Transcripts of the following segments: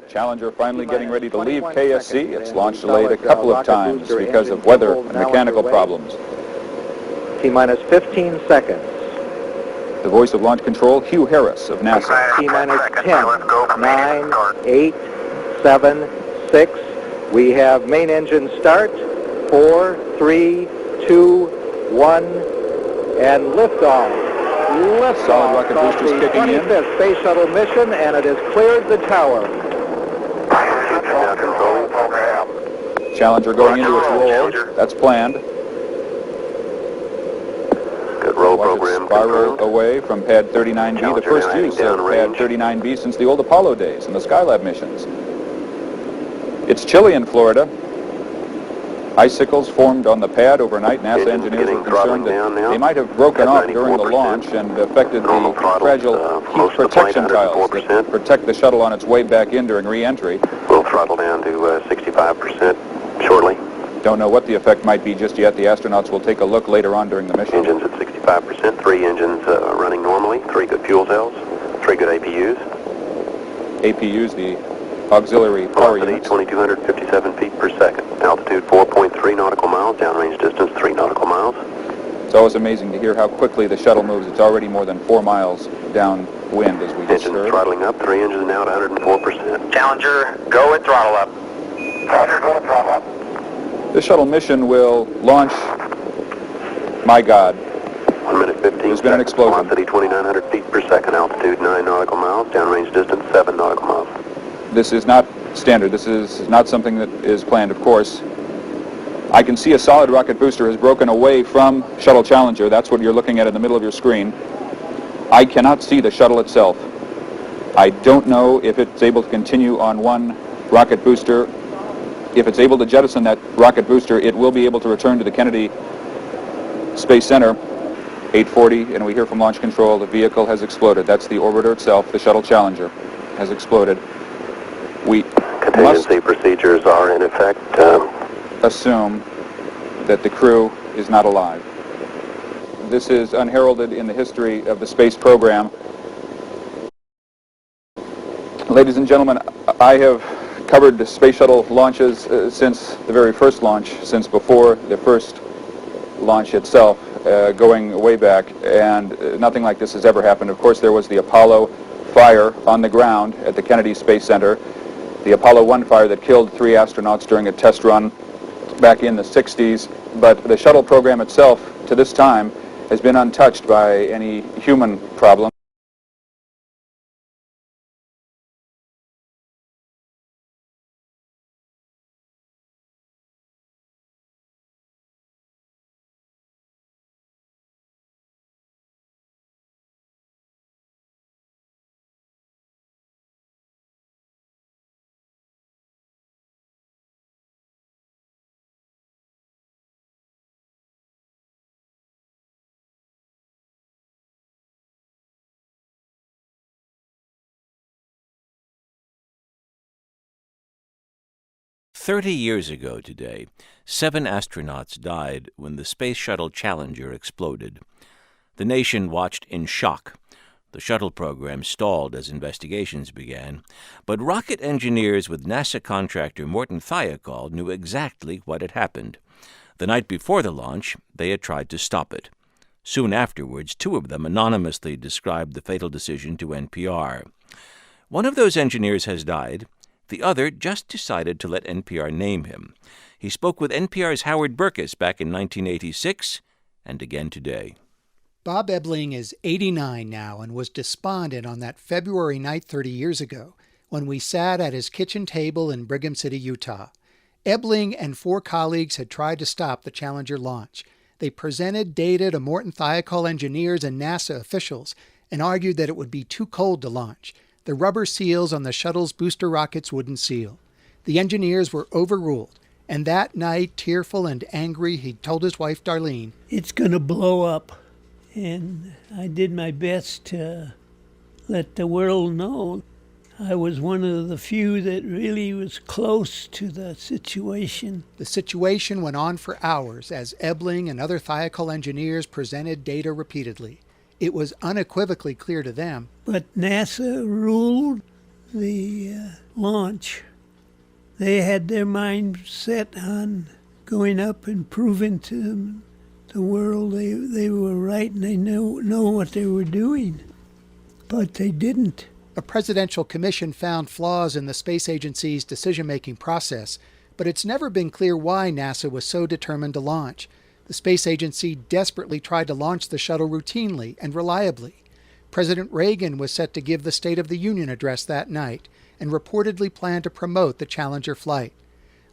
Challenger finally getting ready to leave KSC. Its launch delayed a couple of times because of weather and mechanical problems. T-minus 15 seconds. The voice of launch control, Hugh Harris of NASA. T-minus 10, 9, 8, 7, 6. We have main engine start. 4, 3, 2, 1, and liftoff. Solid rocket boosters kicking in. 25th Space Shuttle mission, and it has cleared the tower. Challenger going into its roll. That's planned. Good roll program. Spiral away from pad 39B, the first use of pad 39B since the old Apollo days and the Skylab missions. It's chilly in Florida. Icicles formed on the pad overnight. NASA engineers were concerned that they might have broken off during the launch and affected the fragile heat protection tiles that protect the shuttle on its way back in during re-entry. We'll throttle down to 65% shortly. Don't know what the effect might be just yet. The astronauts will take a look later on during the mission. Engines at 65%, 3 engines running normally, 3 good fuel cells, 3 good APUs. APUs, the auxiliary power units. 2,257 feet per second. Altitude 4.3 nautical miles, downrange distance 3 nautical miles. It's always amazing to hear how quickly the shuttle moves. It's already more than 4 miles downwind as we just Engines heard. throttling up, 3 engines now at 104%. Challenger, go at throttle up. Challenger, go at throttle up. This shuttle mission will launch, my God. 1 minute 15 There's been an explosion. Velocity 2,900 feet per second. Altitude 9 nautical miles, downrange distance 7 nautical miles. This is not standard. This is not something that is planned, of course. I can see a solid rocket booster has broken away from Shuttle Challenger. That's what you're looking at in the middle of your screen. I cannot see the shuttle itself. I don't know if it's able to continue on one rocket booster. If it's able to jettison that rocket booster, it will be able to return to the Kennedy Space Center. 8:40, and we hear from launch control the vehicle has exploded. That's the orbiter itself, the Shuttle Challenger, has exploded. We Contingency procedures are in effect. Assume that the crew is not alive. This is unheralded in the history of the space program. Ladies and gentlemen, I have covered the space shuttle launches since the very first launch, since before the first launch itself, going way back, and nothing like this has ever happened. Of course, there was the Apollo fire on the ground at the Kennedy Space Center, the Apollo 1 fire that killed 3 astronauts during a test run back in the 60s, but the shuttle program itself, to this time, has been untouched by any human problem. "30 years ago today, 7 astronauts died when the Space Shuttle Challenger exploded. The nation watched in shock. The shuttle program stalled as investigations began, but rocket engineers with NASA contractor Morton Thiokol knew exactly what had happened. The night before the launch, they had tried to stop it. Soon afterwards, 2 of them anonymously described the fatal decision to NPR. One of those engineers has died. The other just decided to let NPR name him. He spoke with NPR's Howard Burkus back in 1986 and again today. Bob Ebling is 89 now and was despondent on that February night 30 years ago when we sat at his kitchen table in Brigham City, Utah. Ebling and 4 colleagues had tried to stop the Challenger launch. They presented data to Morton Thiokol engineers and NASA officials and argued that it would be too cold to launch. The rubber seals on the shuttle's booster rockets wouldn't seal. The engineers were overruled, and that night, tearful and angry, he told his wife, Darlene, "It's going to blow up." And I did my best to let the world know. I was one of the few that really was close to the situation. The situation went on for hours as Ebling and other Thiokol engineers presented data repeatedly. It was unequivocally clear to them. But NASA ruled the launch, they had their mind set on going up and proving to the world they were right and they know what they were doing. But they didn't. A presidential commission found flaws in the space agency's decision-making process, but it's never been clear why NASA was so determined to launch. The space agency desperately tried to launch the shuttle routinely and reliably. President Reagan was set to give the State of the Union address that night and reportedly planned to promote the Challenger flight.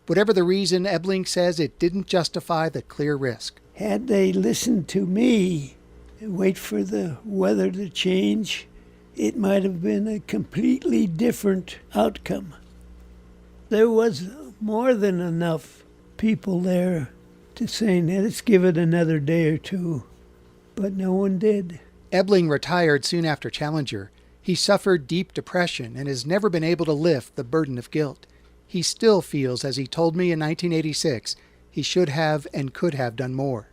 Whatever the reason, Ebeling says it didn't justify the clear risk. Had they listened to me and wait for the weather to change, it might have been a completely different outcome. There was more than enough people there to say, let's give it another day or two, but no one did. Ebeling retired soon after Challenger. He suffered deep depression and has never been able to lift the burden of guilt. He still feels, as he told me in 1986, he should have and could have done more.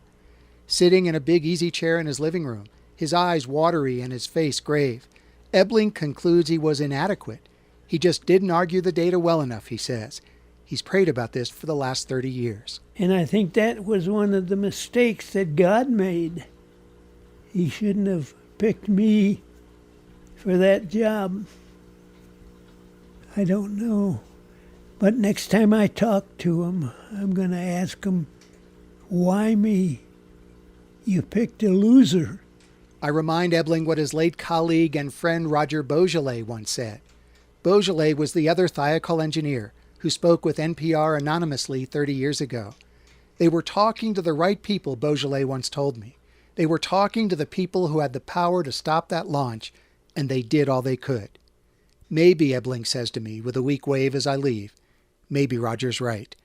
Sitting in a big easy chair in his living room, his eyes watery and his face grave, Ebeling concludes he was inadequate. He just didn't argue the data well enough, he says. He's prayed about this for the last 30 years. And I think that was one of the mistakes that God made. He shouldn't have picked me for that job. I don't know. But next time I talk to him, I'm going to ask him, why me? You picked a loser. I remind Ebeling what his late colleague and friend Roger Beaujolais once said. Beaujolais was the other Thiokol engineer who spoke with NPR anonymously 30 years ago. They were talking to the right people, Beaujolais once told me. They were talking to the people who had the power to stop that launch, and they did all they could. Maybe, Ebeling says to me with a weak wave as I leave, maybe Roger's right.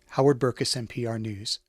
Howard Burkus, NPR News.